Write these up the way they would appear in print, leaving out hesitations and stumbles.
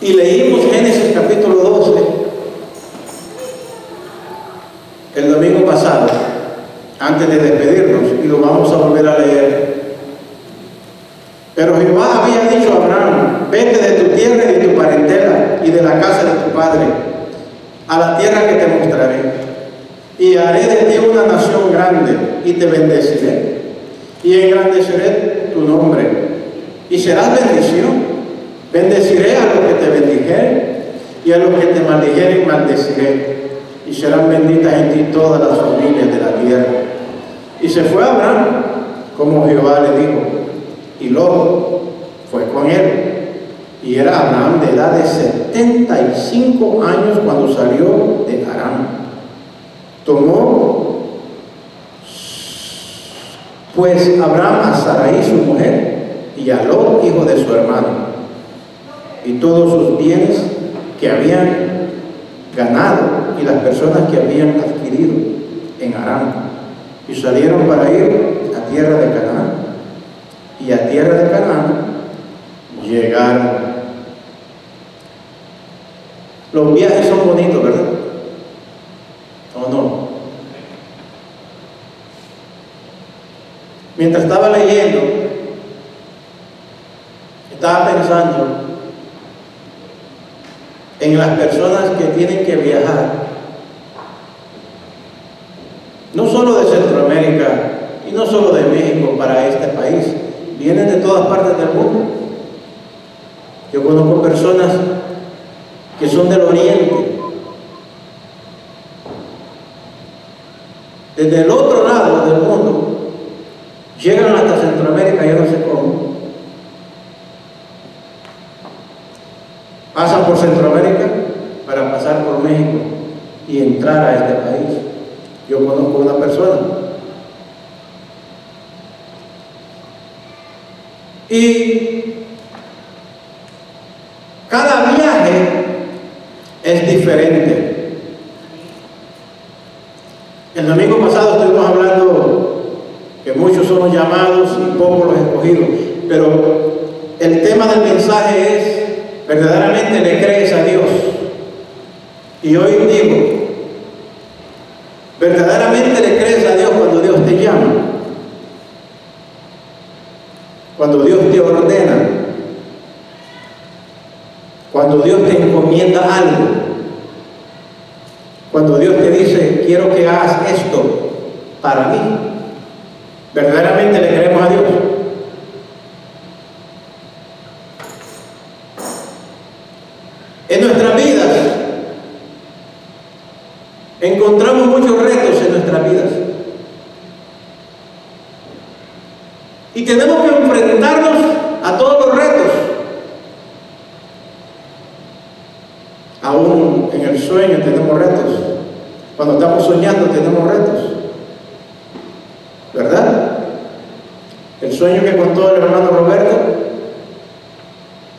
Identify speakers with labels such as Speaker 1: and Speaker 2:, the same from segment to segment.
Speaker 1: Y leímos Génesis capítulo 12 el domingo pasado, antes de despedirnos, y lo vamos a volver a leer. Pero Jehová había dicho a Abraham: vete de tu tierra y de tu parentela y de la casa de tu padre, a la tierra que te mostraré, y haré de ti una nación grande, y te bendeciré, y engrandeceré tu nombre, y serás bendición. Bendeciré a los que te bendijeren, y a los que te maldijeren maldeciré, y serán benditas en ti todas las familias de la tierra. Y se fue Abraham como Jehová le dijo, y Lot fue con él. Y era Abraham de edad de 75 años cuando salió de Harán. Tomó pues Abraham a Sarai su mujer, y a Lot hijo de su hermano, y todos sus bienes que habían ganado y las personas que habían adquirido en Harán, y salieron para ir a tierra de Canaán. Y a tierra de Canaán llegaron. Los viajes son bonitos, ¿verdad? ¿O no? Mientras estaba leyendo, estaba pensando en las personas que tienen que viajar, no solo de Centroamérica y no solo de México para este país, vienen de todas partes del mundo. Yo conozco personas que son del Oriente, desde el otro lado del mundo, llegan hasta Centroamérica, yo no sé cómo. Pasan por Centroamérica para pasar por México y entrar a este país. Yo conozco una persona. Y cada viaje es diferente. El domingo pasado estuvimos hablando que muchos son los llamados y pocos los escogidos, pero el tema del mensaje es: ¿verdaderamente le crees a Dios? Y hoy digo, ¿verdaderamente le crees a Dios cuando Dios te llama? Cuando Dios te ordena, cuando Dios te encomienda algo, cuando Dios te dice: quiero que hagas esto para mí, ¿verdaderamente le creemos a Dios? En nuestras vidas encontramos muchos retos en nuestras vidas y tenemos que enfrentarnos a todos los retos. Aún en el sueño tenemos retos. Cuando estamos soñando tenemos retos, ¿verdad? El sueño que contó el hermano Roberto,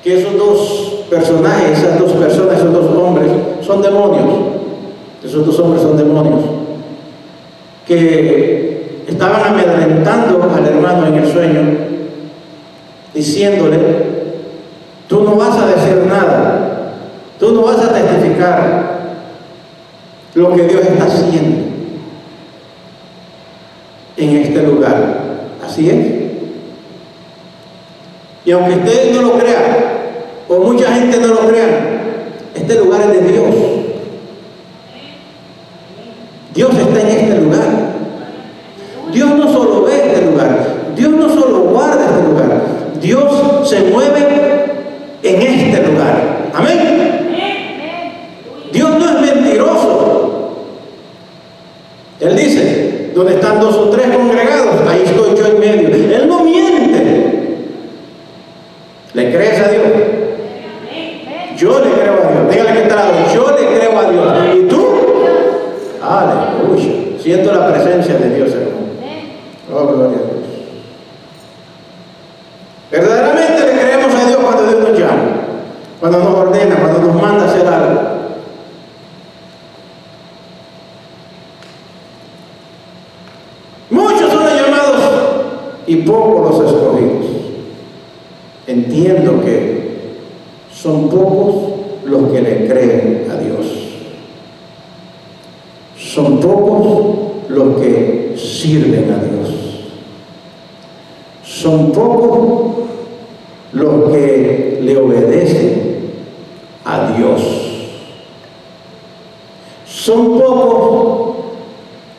Speaker 1: que esos dos personajes, esas dos personas, esos dos hombres son demonios. Esos dos hombres son demonios que estaban amedrentando al hermano en el sueño, diciéndole: tú no vas a decir nada, tú no vas a testificar lo que Dios está haciendo en este lugar. Así es. Y aunque ustedes no lo crean, o mucha gente no lo crea, este lugar es de Dios. Dios está en este lugar. Dios no solo ve este lugar, Dios no solo guarda este lugar, Dios se mueve en este lugar. Amén. Dios no es mentiroso. Él dice: donde están dos o tres congregados, ahí estoy yo en medio. Él no miente. ¿Le crees a Dios? Yo le creo a Dios. Dígale que está al lado: yo le creo a Dios. ¿Y tú? Aleluya. Siento la presencia de Dios, hermano. Oh, gloria a Dios. Verdaderamente le creemos a Dios cuando Dios nos llama, cuando nos ordena, cuando nos manda a hacer algo. Muchos son los llamados y pocos los escogidos. Entiendo que son pocos los que le creen a Dios. Son pocos los que sirven a Dios. Son pocos los que le obedecen a Dios. Son pocos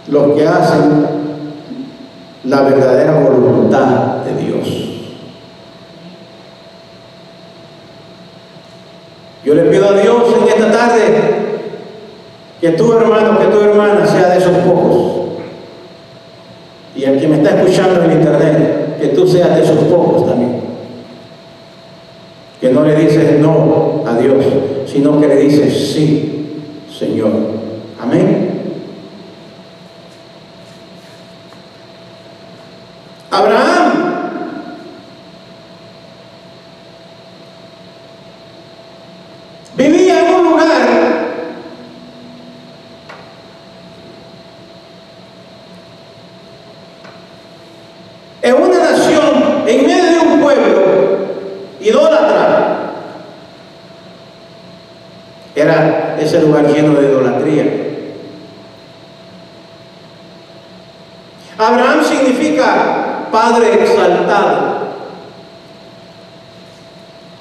Speaker 1: los que hacen la verdadera voluntad de Dios. Yo le pido a Dios en esta tarde que tu hermano, que tu hermana sea de esos pocos. Y el que me está escuchando en internet, que tú seas de esos pocos también. Que no le dices no a Dios, sino que le dices sí, Señor. Amén. Abraham vivía en un lugar en una nación, en medio de un pueblo idólatra. Era ese lugar lleno de idolatría. Abraham significa Padre exaltado,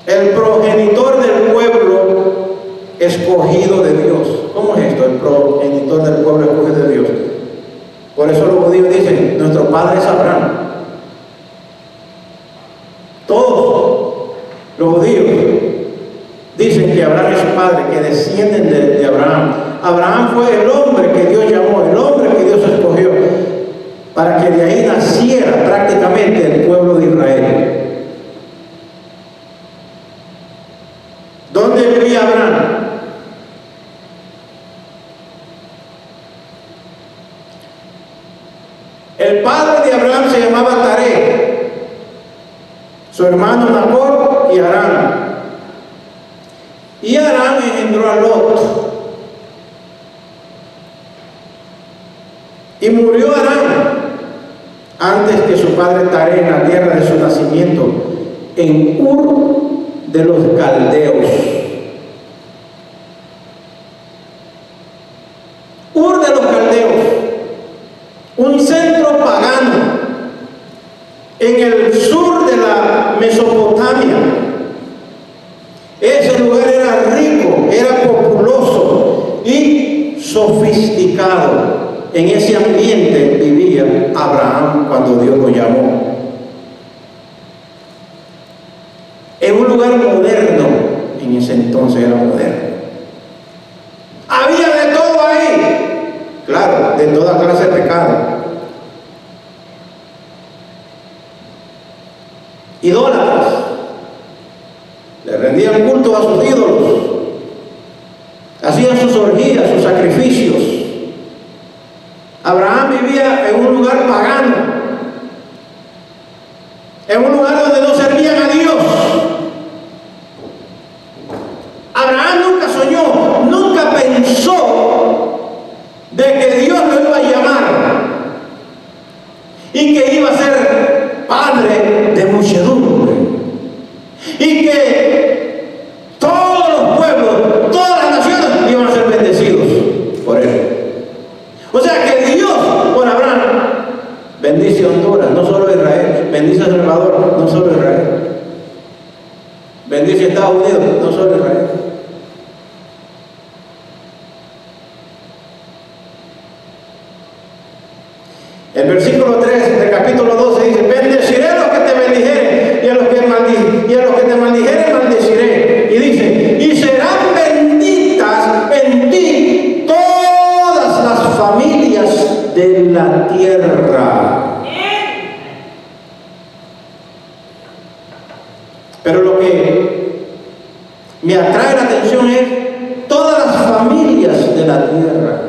Speaker 1: el progenitor del pueblo escogido de Dios. ¿Cómo es esto? El progenitor del pueblo escogido de Dios. Por eso los judíos dicen, nuestro padre es Abraham. Todos los judíos dicen que Abraham es su padre, que descienden de Abraham. Abraham fue el hombre que Dios llamó, el hombre que Dios escogió, para que de ahí naciera prácticamente el pueblo de Israel. ¿Dónde vivía Abraham? El padre de Abraham se llamaba Taré, su hermano Nahor y Harán. Y Harán engendró a Lot. Y murió Harán antes que su padre Taré en la tierra de su nacimiento, en Ur de los Caldeos. Ur de los Caldeos, un centro pagano en el sur de la Mesopotamia. Ese lugar era rico, era populoso y sofisticado. En ese ambiente vivía Abraham cuando Dios lo llamó. En un lugar moderno, en ese entonces era moderno. Había de todo ahí, claro, de toda clase de pecado. Idólatras, le rendían culto a sus ídolos, hacían sus orgías, sus sacrificios. Abraham vivía en un lugar pagano, en un lugar donde no servían a Dios. Abraham nunca soñó, nunca pensó de que Dios lo iba a llamar y que iba a ser padre de muchedumbre y que todos los pueblos, todas las naciones iban a ser bendecidos por él. O sea que Dios por Abraham bendice a Honduras, no solo a Israel, bendice a El Salvador, no solo a Israel, bendice a Estados Unidos, no solo a Israel. El versículo 3 del capítulo 12 dice: bendeciré a los que te bendijeren, y a los que te maldijeren maldeciré. Y dice: y serán benditas en ti todas las familias de la tierra. Pero lo que me atrae la atención es todas las familias de la tierra.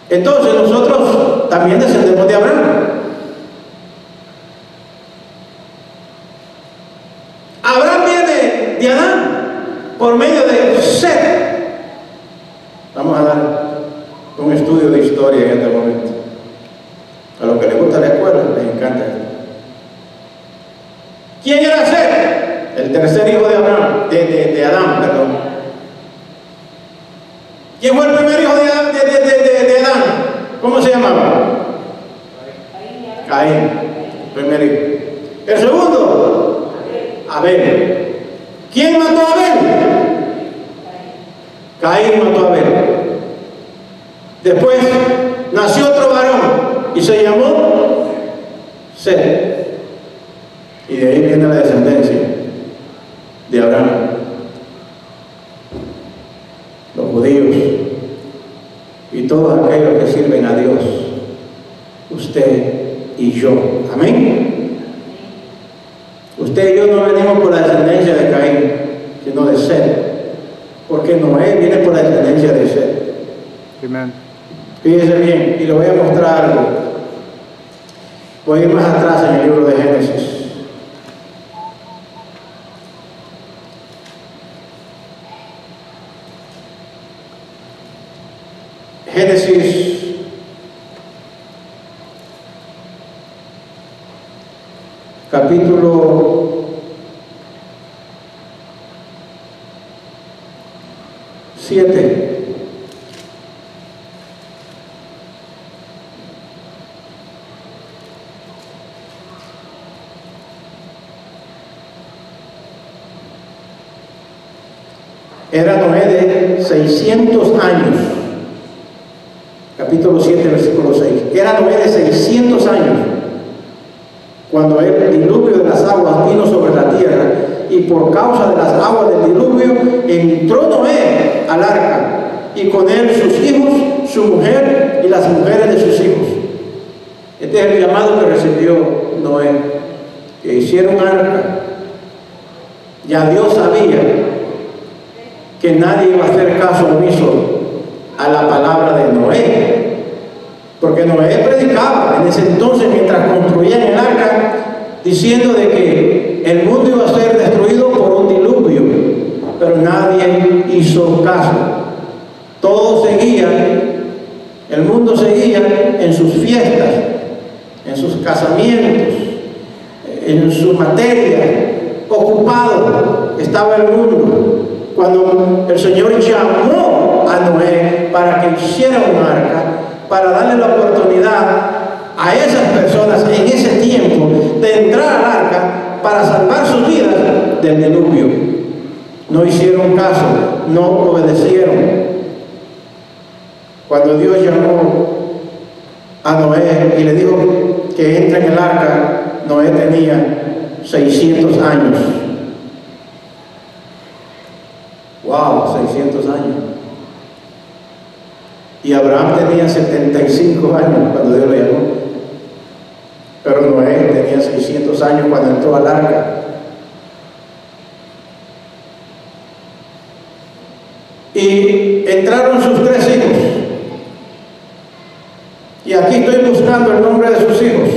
Speaker 1: Entonces nosotros también descendemos de Abraham. Abraham viene de Adán por medio de Set. Vamos a dar un estudio de historia en este momento. A los que les gusta la escuela, les encanta esto. ¿Quién era Set? El tercer hijo de Abraham, de Adán, perdón. ¿Quién fue el primer hijo de Adán? ¿Cómo se llamaba? Caín, primer hijo. El segundo, Abel. ¿Quién mató a Abel? Caín mató a Abel. Después nació otro varón y se llamó Set. Y de ahí viene la descendencia de Abraham. Los judíos y todos aquellos que sirven a Dios, usted y yo. Amén. Usted y yo no venimos por la descendencia de Caín, sino de Set, porque Noé viene por la descendencia de Set.
Speaker 2: Amén.
Speaker 1: Fíjese bien, y le voy a mostrar algo. Voy a ir más atrás en el libro de Génesis. Génesis capítulo 7. Era Noé de 600 años. Capítulo 7, versículo 6. Era Noé de 600 años cuando el diluvio de las aguas vino sobre la tierra, y por causa de las aguas del diluvio entró Noé al arca, y con él sus hijos, su mujer y las mujeres de sus hijos. Este es el llamado que recibió Noé, que hicieron arca. Ya Dios sabía que nadie iba a hacer caso omiso a la palabra de Noé, porque Noé predicaba en ese entonces mientras construían el arca, diciendo de que el mundo iba a ser destruido por un diluvio, pero nadie hizo caso. Todos seguían, el mundo seguía en sus fiestas, en sus casamientos, en su materia, ocupado estaba el mundo. Cuando el Señor llamó a Noé para que hiciera un arca, para darle la oportunidad a esas personas en ese tiempo de entrar al arca para salvar sus vidas del diluvio, no hicieron caso, no obedecieron. Cuando Dios llamó a Noé y le dijo que entre en el arca, Noé tenía 600 años. ¡Wow! 600 años. Y Abraham tenía 75 años cuando Dios lo llamó. Pero Noé tenía 600 años cuando entró al arca. Y entraron sus 3 hijos. Y aquí estoy buscando el nombre de sus hijos.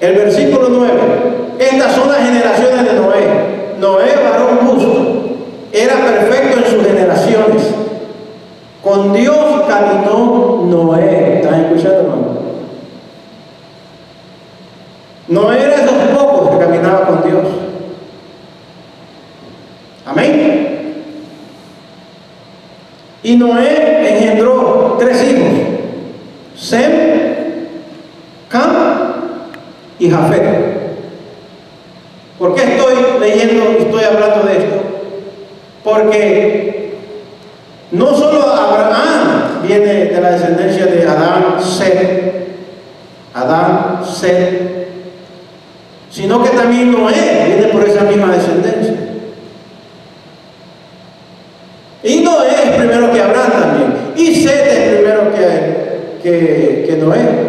Speaker 1: El versículo 9. Estas son las generaciones de Noé. Noé, varón justo, era perfecto en sus generaciones. Con Dios caminó Noé. ¿Están escuchando, hermano? Noé era de esos pocos que caminaba con Dios. Amén. Y Noé engendró 3 hijos: Sem, Cam y Jafet. ¿Por qué estoy leyendo y estoy hablando de esto? Porque no solo Abraham viene de la descendencia de Adán, Set, sino que también Noé viene por esa misma descendencia. Y Noé es primero que Abraham también, y Set es primero que Noé,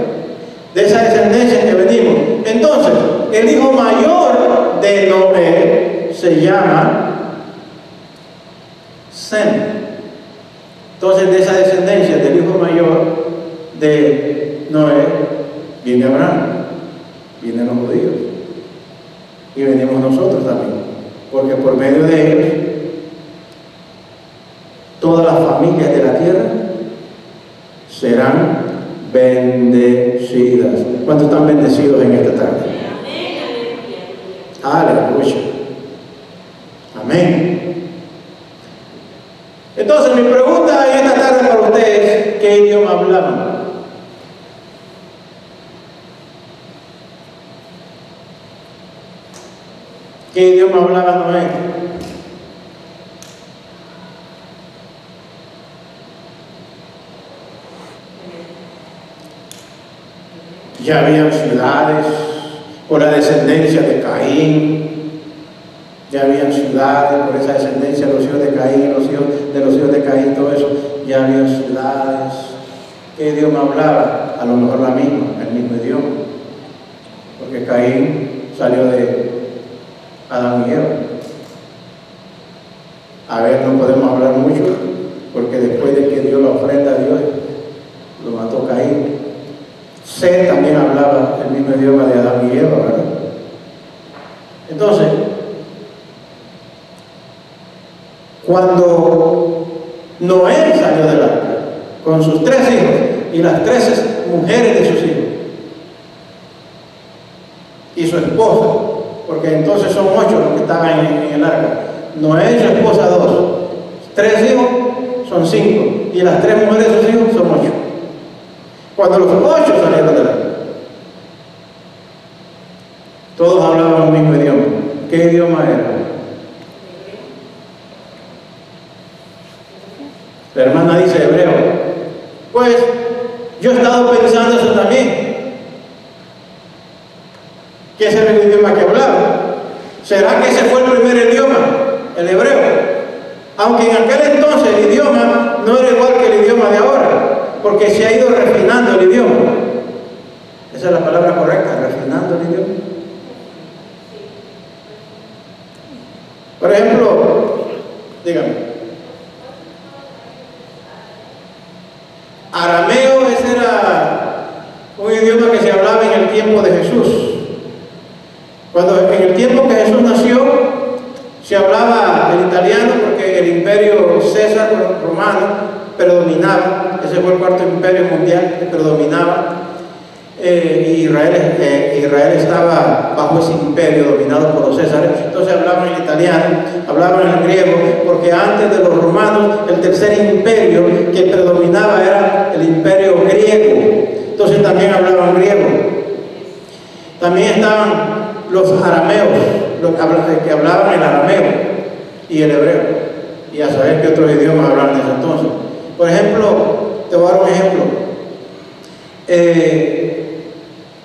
Speaker 1: de esa descendencia que venimos. Entonces, el hijo mayor de Noé se llama Sem. Entonces, de esa descendencia del hijo mayor de Noé viene Abraham, vienen los judíos. y venimos nosotros también, porque por medio de ellos todas las familias de la tierra serán bendecidas. ¿Cuántos están bendecidos en esta tarde? Aleluya. Amén. Entonces mi pregunta en esta tarde para ustedes es: ¿qué idioma hablaban? ¿Qué idioma hablaba Noé? Ya habían ciudades por la descendencia de Caín. Ya habían ciudades por esa descendencia de los hijos de Caín, los hijos de Caín, todo eso. Ya habían ciudades. ¿Qué idioma hablaba? A lo mejor el mismo idioma. Porque Caín salió de Adán y Eva. A ver, no podemos hablar mucho, porque después de que dio la ofrenda a Dios, lo mató Caín. Set también hablaba el mismo idioma de Adán y Eva, ¿verdad? Entonces, cuando Noé salió del arca con sus 3 hijos y las 13 mujeres de sus hijos y su esposa, porque entonces son 8 los que estaban en el arca, Noé y su esposa 2, 3 hijos son 5 y las 3 mujeres de sus hijos son 8. Cuando los 8 salieron del arca, todos hablaban el mismo idioma. ¿Qué idioma era? La hermana dice hebreo. Pues yo he estado pensando eso también. ¿Qué es el idioma que hablaba? ¿Será que ese fue el primer idioma? El hebreo. Aunque en aquel entonces el idioma no era igual que el idioma de ahora, porque se ha ido refinando el idioma. Esa es la palabra correcta, refinando el idioma. Por ejemplo, dígame. Arameo, ese era un idioma que se hablaba en el tiempo de Jesús. Cuando en el tiempo que Jesús nació, se hablaba el italiano, porque el imperio César romano predominaba. Ese fue el 4º imperio mundial que predominaba. Israel estaba bajo ese imperio dominado por los Césares. Entonces hablaban el italiano, hablaban el griego, porque antes de los romanos el tercer imperio que predominaba era el imperio griego. Entonces también hablaban griego. También estaban los arameos, los que hablaban el arameo y el hebreo, y a saber qué otros idiomas hablaban en ese entonces. Por ejemplo, te voy a dar un ejemplo.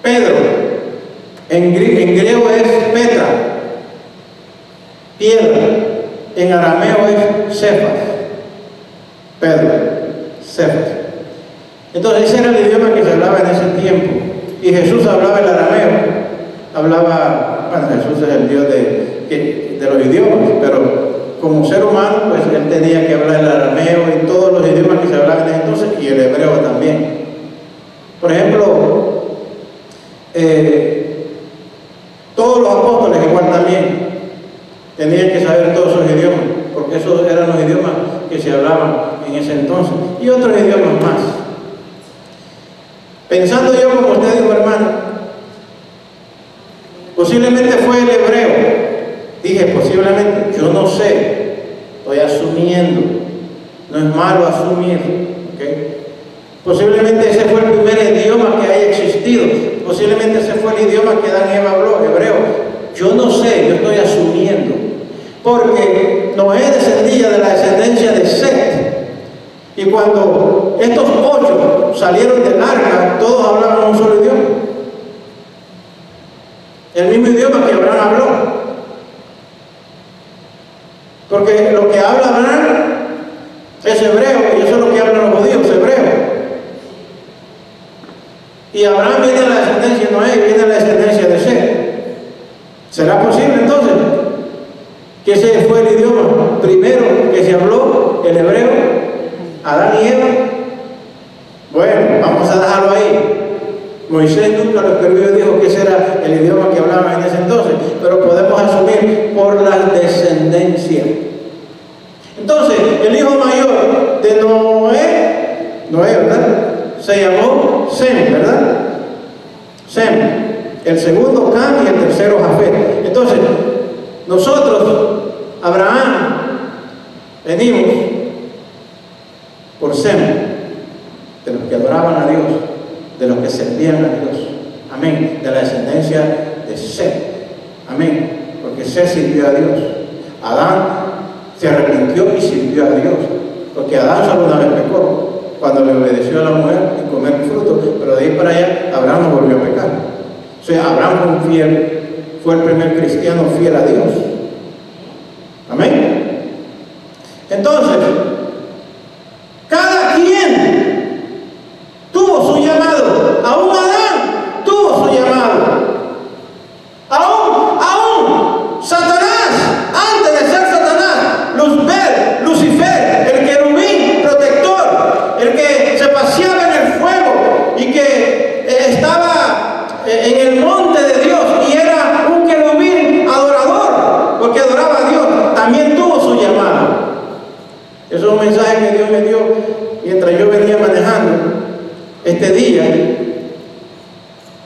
Speaker 1: Pedro, en griego es Petra, piedra, en arameo es Cefas, Pedro, Cefas. Entonces ese era el idioma que se hablaba en ese tiempo, y Jesús hablaba el arameo, bueno, Jesús es el Dios de los idiomas, pero como ser humano, pues él tenía que hablar el arameo y todos los idiomas que se hablaban en entonces, y el hebreo también. Por ejemplo, todos los apóstoles igual también tenían que saber todos esos idiomas, porque esos eran los idiomas que se hablaban en ese entonces, y otros idiomas más. Pensando yo, como usted dijo, hermano, posiblemente fue el hebreo. Dije posiblemente, yo no sé, estoy asumiendo, no es malo asumir, ¿okay? Posiblemente ese fue el primer idioma que haya existido. Posiblemente ese fue el idioma que Adán y Eva habló, hebreo. Yo no sé, yo estoy asumiendo. Porque Noé descendía de la descendencia de Set. Y cuando estos 8 salieron del arca, todos hablaban un solo idioma. El mismo idioma que Abraham habló. Porque lo que habla Abraham es hebreo, y eso es lo que hablan los judíos, hebreo. Y Abraham viene de la descendencia de Noé y viene de la descendencia de Set. ¿Será posible entonces que ese fue el idioma primero que se habló, el hebreo, Adán y Eva? Bueno, vamos a dejarlo ahí. Moisés nunca lo escribió y dijo que ese era el idioma que hablaban en ese entonces, pero podemos asumir por la descendencia. Entonces, el hijo mayor de Noé, ¿verdad? Se llamó Sem, ¿verdad? Sem. El segundo Cam y el tercero Jafet. Entonces, nosotros, Abraham, venimos por Sem, de los que adoraban a Dios, de los que servían a Dios. Amén. De la descendencia de Set. Amén. Porque Set sirvió a Dios. Adán se arrepintió y sirvió a Dios. Porque Adán solo una vez pecó, cuando le obedeció a la mujer en comer el fruto, pero de ahí para allá Abraham no volvió a pecar. O sea, Abraham fue el primer cristiano fiel a Dios. Amén. Entonces, cada quien tuvo su llamado. Aún Adán tuvo su llamado. Aún Satanás, antes de ser Satanás, Lucifer, el querubín protector, el que se paseaba en el fuego y que estaba en el monte de Dios y era un querubín adorador, porque adoraba a Dios, también tuvo su llamado. Eso es un mensaje que Dios me dio mientras yo venía manejando este día,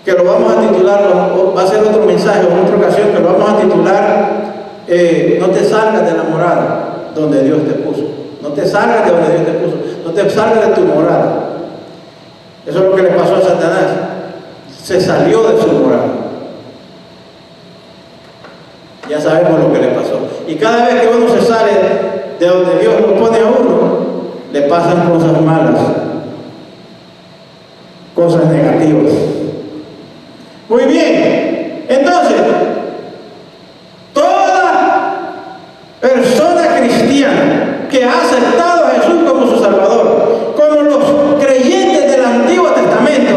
Speaker 1: que lo vamos a titular, va a ser otro mensaje en otra ocasión, que lo vamos a titular no te salgas de la morada donde Dios te puso. No te salgas de donde Dios te puso. No te salgas de tu morada. Eso es lo que le pasó a Satanás. Se salió de su morada. Ya sabemos lo que le pasó. Y cada vez que uno se sale de donde Dios lo pone a uno, le pasan cosas malas, cosas negativas. Muy bien. Entonces, toda persona cristiana que ha aceptado a Jesús como su Salvador, como los creyentes del Antiguo Testamento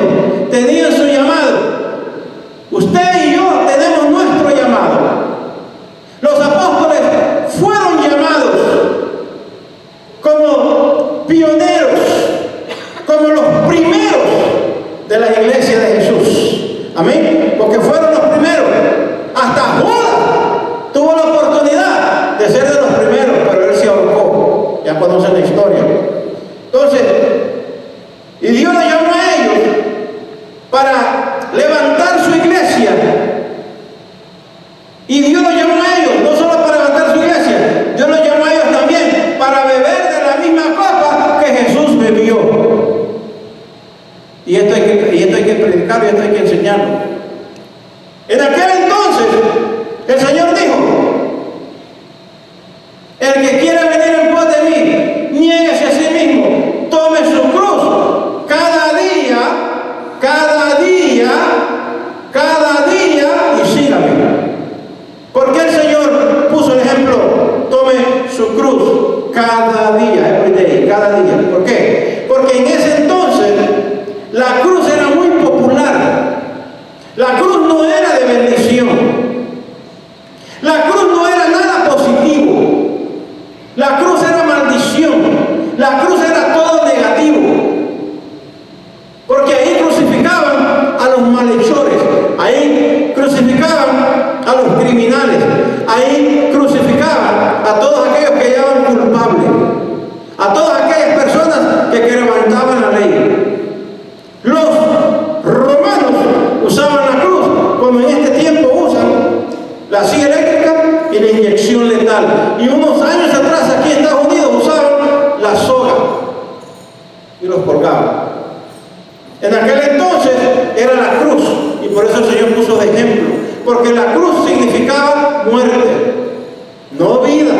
Speaker 1: tenían su llamado, usted y yo tenemos nuestro llamado. Los apóstoles fueron llamados como pioneros, como los primeros de la iglesia de Jesús. Amén. Porque fueron los primeros. Hasta Judas tuvo la oportunidad de ser de los primeros, pero él se ahorcó. Ya conocen la historia. Entonces, y Dios los llamó a ellos para levantar su iglesia. Y Dios los llamó a ellos no solo para levantar su iglesia, Dios los llamó a ellos también para beber de la misma copa que Jesús bebió. Y esto hay que predicarlo y esto hay que enseñarlo. En aquel entonces, el Señor dijo: el que quiera venir en pos de mí, niéguese a sí mismo, tome su cruz cada día y sígame. ¿Por qué el Señor puso el ejemplo? Tome su cruz cada día, every day, cada día. ¿Por qué? Porque en ese entonces la cruz era muy popular. La cruz no era de bendición. La cruz no era nada positivo. La cruz era maldición. La cruz era todo negativo. Porque ahí crucificaban a los malhechores. Ahí crucificaban a los criminales. Ahí crucificaban a todos aquellos que hallaban culpables. A todas aquellas personas que quebrantaban la ley. Los romanos usaban la cruz como en este tiempo usan la silla eléctrica y la inyección letal. Y unos años atrás aquí en Estados Unidos usaban la soga y los colgaban. En aquel entonces era la cruz, y por eso el Señor puso de ejemplo, porque la cruz significaba muerte, no vida.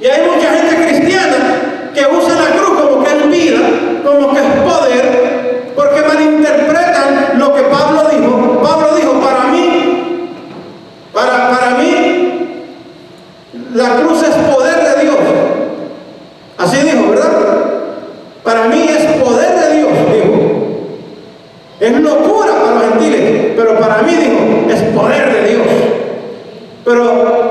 Speaker 1: Y hay mucha gente cristiana que usa la cruz como que es vida, como que es poder, porque malinterpretan lo que Pablo dijo. Pablo dijo: para mí, la cruz es poder de Dios. Así dijo, ¿verdad? Para mí es poder de Dios, dijo. Es locura para los gentiles, pero para mí, dijo, es poder de Dios. Pero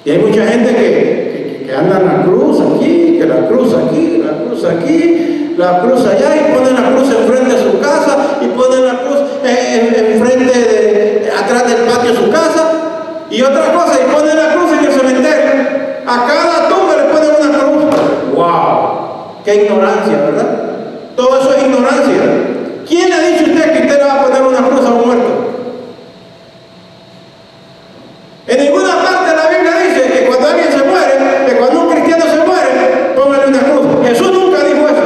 Speaker 1: Y hay mucha gente que anda en la cruz aquí, que la cruz aquí, la cruz aquí, la cruz allá, y ponen la cruz enfrente de su casa, y ponen la cruz enfrente atrás del patio de su casa, y otra cosa, y ponen la cruz en el cementerio. A cada tumba le ponen una cruz. ¡Wow! ¡Qué ignorancia!, ¿verdad? Todo eso es ignorancia. ¿Quién le ha dicho a usted que usted le va a poner una cruz a un muerto? En ninguna parte de la Biblia dice que cuando alguien se muere, que cuando un cristiano se muere, póngale una cruz. Jesús nunca dijo eso.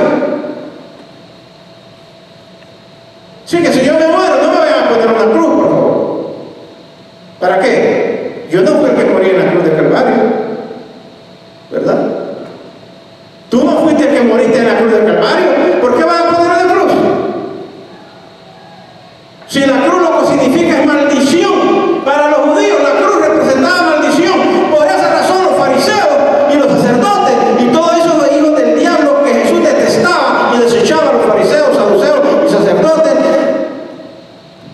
Speaker 1: Sí, que si yo me muero, no me vayan a poner una cruz, por favor. ¿Para qué? Yo no fui el que morí en la cruz de Calvario, ¿verdad? Tú no fuiste el que moriste en la cruz del Calvario. ¿Por qué vas a poner la cruz? Si la cruz lo que significa es maldición. Para los judíos la cruz representaba maldición. Por esa razón los fariseos y los sacerdotes y todos esos hijos del diablo que Jesús detestaba y desechaba a los fariseos, saduceos y sacerdotes,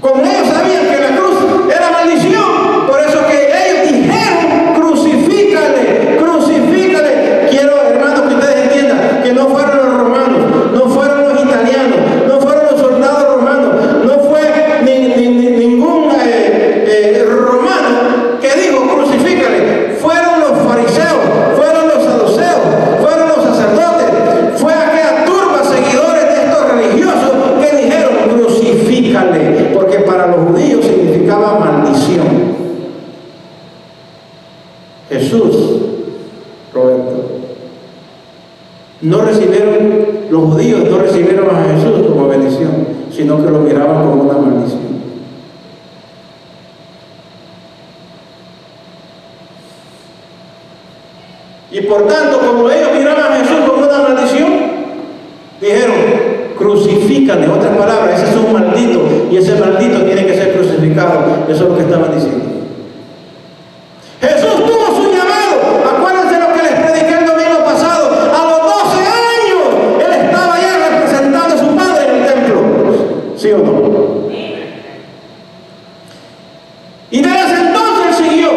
Speaker 1: como ellos sabían que la cruz era maldición, por eso que ellos dijeron: crucifícale, crucifícale. Quiero, hermanos, que ustedes entiendan que no fueron los romanos, no fueron los italianos, no fueron los soldados romanos, no fue ningún romano que dijo crucifícale. Fueron los fariseos, fueron los saduceos, fueron los sacerdotes, fue aquella turba seguidores de estos religiosos que dijeron crucifícale, porque para los judíos significaba maldición. Jesús, Roberto, no recibieron, los judíos no recibieron a Jesús como bendición, sino que lo miraban como una maldición. Y por tanto, como ellos miraban a Jesús como una maldición, dijeron: crucifícale. En otras palabras, ese es un maldito, y ese maldito tiene que ser crucificado. Eso es lo que estaban diciendo. Jesús tuvo su llamado. Acuérdense lo que les prediqué el domingo pasado. A los 12 años, Él estaba ya representando a su Padre en el templo. ¿Sí o no? Y desde ese entonces Él siguió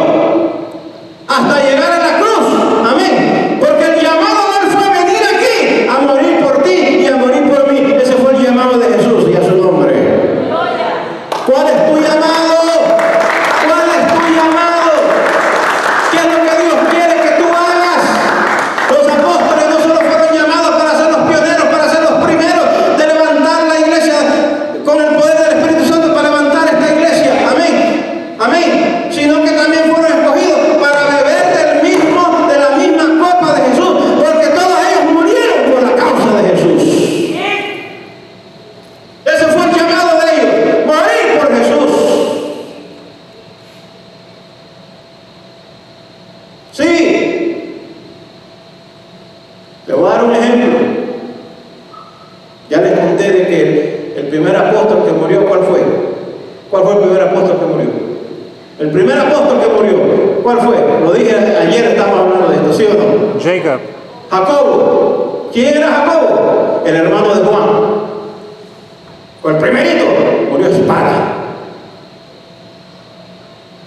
Speaker 1: hasta llegar a la cruz. Amén. Porque el llamado de Él fue venir aquí a morir por ti y a morir por mí. Ese fue el llamado de Jesús, y a su nombre. ¿Cuál es tu llamado? ¿Cuál es tu llamado? ¿Qué es lo que Dios quiere que tú hagas? Los apóstoles no solo fueron llamados para ser los pioneros, para ser los primeros de levantar la iglesia con el poder del Espíritu Santo, para levantar esta iglesia. Amén. Amén. Sino que también fueron escogidos para beber de la misma copa de Jesús, porque todos ellos murieron por la causa de Jesús. Ese fue el llamado de ellos: morir por Jesús. Sí. Le voy a dar un ejemplo. Ya les conté de que el primer apóstol que murió, ¿cuál fue? ¿Cuál fue el primer apóstol que murió? El primer apóstol que murió, ¿cuál fue? Lo dije ayer, estábamos hablando de esto, ¿sí o no?
Speaker 2: Jacob.
Speaker 1: Jacobo. ¿Quién era Jacobo? El hermano de Juan. Fue el primerito. Murió a espada.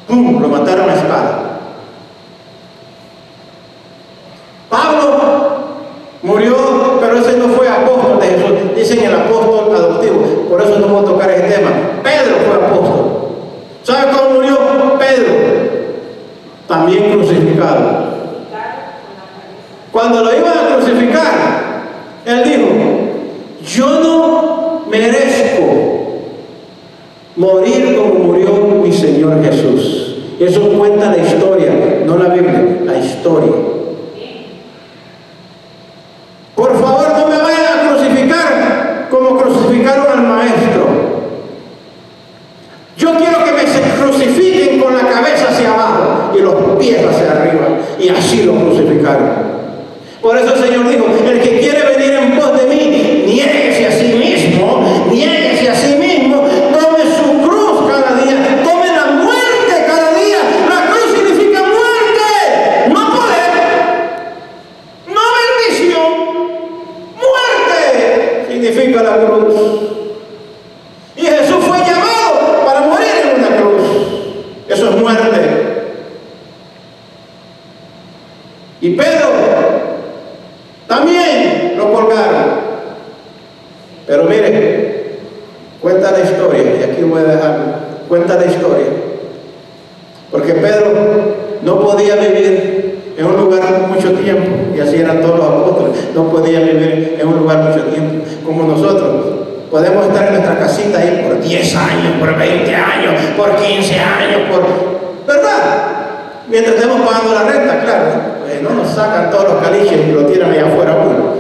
Speaker 1: ¡Pum! Lo mataron a espada. Pablo murió, pero ese no fue apóstol de Jesús. Dicen el apóstol adoptivo. Por eso no voy a tocar ese tema. Pedro fue apóstol. ¿Sabe cómo murió Pedro? También crucificado. Cuando lo iban a crucificar, él dijo: yo no merezco morir como murió mi Señor Jesús. Eso cuenta la historia, no la Biblia, la historia. Por favor, no me vayan a crucificar como crucificaron al Maestro. Yo quiero que me crucifiquen con la cabeza hacia abajo y los pies hacia arriba. Y así lo crucificaron. Por eso el Señor dijo: el que quiere venir en pos de mí, niéguese a sí mismo, niéguese a sí mismo, tome su cruz cada día, tome la muerte cada día. La cruz significa muerte, no poder, no bendición. Muerte significa la cruz. Y Jesús fue llamado para morir en una cruz. Eso es muerte. Y Pedro también lo colgaron. Pero mire, cuenta la historia, y aquí voy a dejarlo. Cuenta la historia. Porque Pedro no podía vivir en un lugar mucho tiempo, y así eran todos los apóstoles, no podían vivir en un lugar mucho tiempo, como nosotros. Podemos estar en nuestra casita ahí por 10 años, por 20 años, por 15 años, ¿verdad? Mientras estemos pagando la renta, claro, pues no nos sacan todos los caliches y lo tiran allá afuera uno.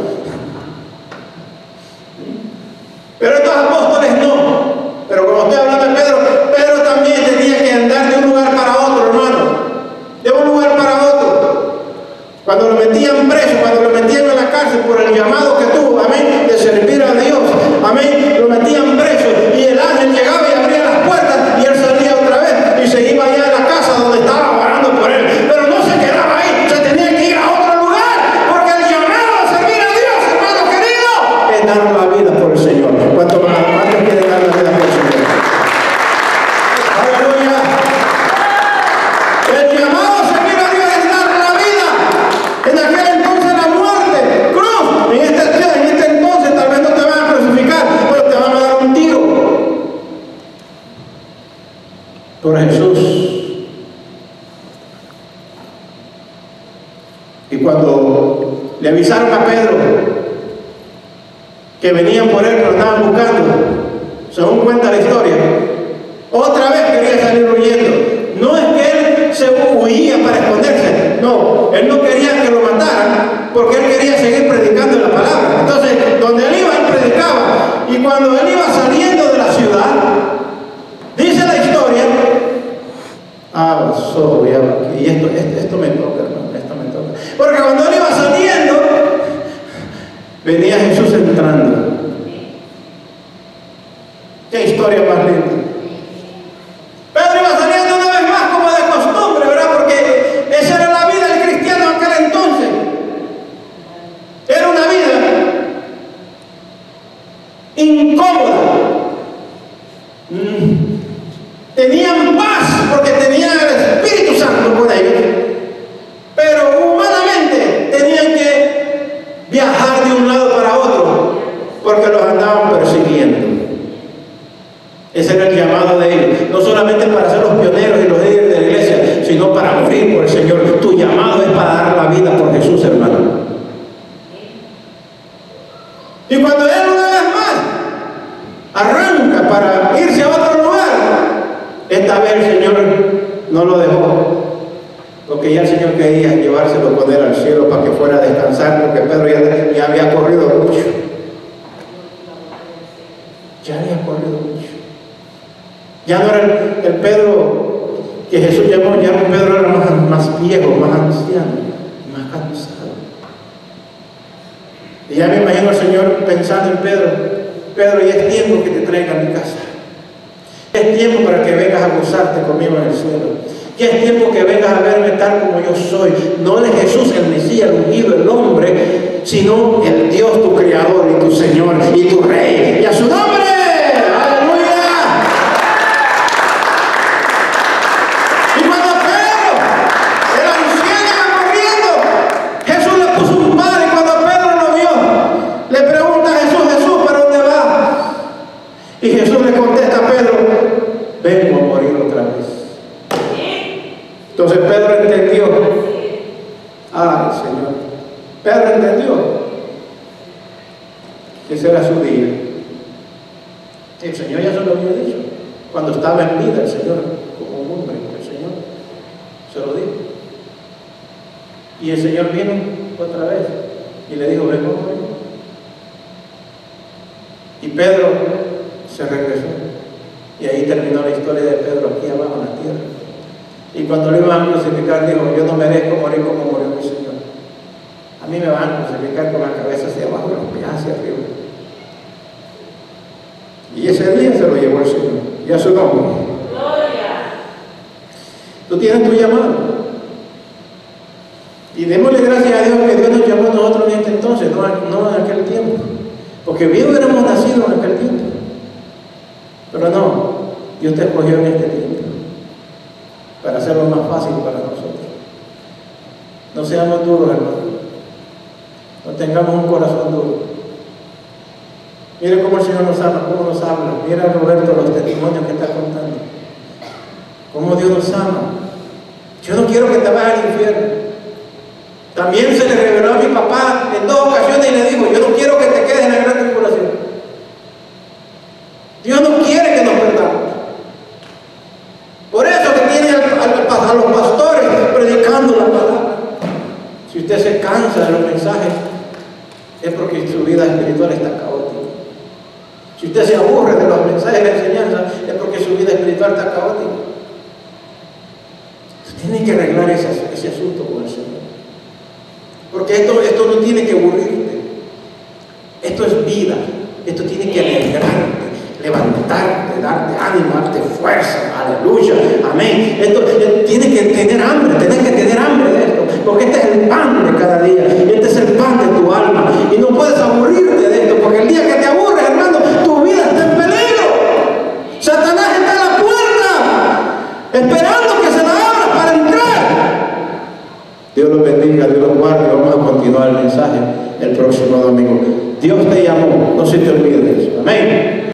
Speaker 1: Pero estos apóstoles no. Pero como estoy hablando de Pedro, Pedro también tenía que andar de un lugar para otro, hermano. De un lugar para otro. Cuando lo metían preso, cuando lo metían en la cárcel por el llamado que tuvo, amén, de servir a Dios, amén, lo metían preso y el ángel llegaba y abría las puertas y él salía otra vez y se iba allá a la casa donde estaba orando por él. Pero no se quedaba ahí, se tenía que ir a otro lugar, porque el llamado a servir a Dios, hermano querido, es dar la vida por el Señor. ¿Cuánto más? ¿Cuántos quieren dar la vida por el Señor? Aleluya. El llamado a servir a Dios es dar la vida. En aquel entonces la muerte, cruz. En este entonces tal vez no te van a crucificar, pero te van a dar un tiro. Por Jesús. Y cuando le avisaron a Pedro que venían por él, que lo estaban buscando, según cuenta la historia, otra vez quería salir huyendo. No es que él se huía para esconderse, no, él no quería que lo mataran, porque él quería seguir predicando la palabra. Entonces, donde él iba, él predicaba. Y cuando él iba saliendo de la ciudad, dice la historia, y esto me toca, hermano, esto me toca. Porque cuando él iba saliendo, venía Jesús entrando. Qué historia más linda. Pedro iba saliendo una vez más como de costumbre, ¿verdad? Porque esa era la vida del cristiano en aquel entonces. Era una vida incómoda. Tenían paz porque tenían el Espíritu Santo con ellos, pero humanamente tenían que viajar de un lado para otro porque los andaban persiguiendo. Ese era el llamado de ellos, no solamente para ser los pioneros y los líderes de la iglesia, sino para morir por el Señor. Tu llamado es para dar la vida por Jesús, hermano. Y cuando él una vez más arranca para irse a otro lugar, esta vez el Señor no lo dejó, porque ya el Señor quería llevárselo con él al cielo para que fuera a descansar, porque Pedro ya había corrido mucho. Ya había corrido mucho. Ya no era el Pedro que Jesús llamó, ya el Pedro era más viejo, más anciano, más cansado. Y ya me imagino al Señor pensando en Pedro, Pedro, ya es tiempo que te traiga a mi casa. Es tiempo para que vengas a gozarte conmigo en el cielo. Ya es tiempo que vengas a verme tal como yo soy. No de Jesús, el Mesías, el ungido, el hombre, sino el Dios, tu Creador y tu Señor y tu Rey. Y a su nombre. Y Jesús le contesta a Pedro, vengo a morir otra vez. Entonces Pedro entendió. Ay, Señor. Pedro entendió que ese era su día. El Señor ya se lo había dicho. Cuando estaba en vida el Señor, como un hombre, el Señor se lo dijo. Y el Señor vino otra vez y le dijo, vengo a morir. Y Pedro se regresó. Y ahí terminó la historia de Pedro aquí abajo en la tierra. Y cuando lo iban a crucificar, dijo, yo no merezco morir como murió mi Señor. A mí me van a crucificar con la cabeza hacia abajo y los pies hacia arriba. Y ese día se lo llevó el Señor. Y a su nombre. Gloria. Tú tienes tu llamado. Y démosle gracias a Dios que Dios nos llamó a nosotros en este entonces, no en aquel tiempo. Porque bien hubiéramos nacido en aquel tiempo. Pero no, Dios te escogió en este tiempo para hacerlo más fácil para nosotros. No seamos duros, hermano. No tengamos un corazón duro. Mire cómo el Señor nos ama, cómo nos habla. Mira, Roberto, los testimonios que está contando. Cómo Dios nos ama. Yo no quiero que te vayas al infierno. También se le reveló a mi papá en 2 ocasiones y le dijo: yo no quiero que te quedes en la gran tribulación. Dios no quiere que nos perdamos. Por eso que tiene a los pastores predicando la palabra. Si usted se cansa de los mensajes, es porque su vida espiritual está caótica. Si usted se aburre de los mensajes de enseñanza, es porque su vida espiritual está caótica. Usted tiene que arreglar ese asunto con el Señor. Porque esto no tiene que aburrirte. Esto es vida. Esto tiene que alegrarte, levantarte, darte ánimo, darte fuerza. Aleluya. Amén. Esto tiene que tener hambre. Tienes que tener hambre de esto. Porque este es el pan de cada día. Y este es el pan de tu alma. Y no puedes aburrirte de esto. Porque el día que te aburres, hermano, tu vida está en peligro. Satanás está a la puerta, esperando que se la abra para entrar. Dios los bendiga, Dios los guarde. Vamos a continuar el mensaje el próximo domingo. Dios te llamó, no se te olvide de eso. Amén.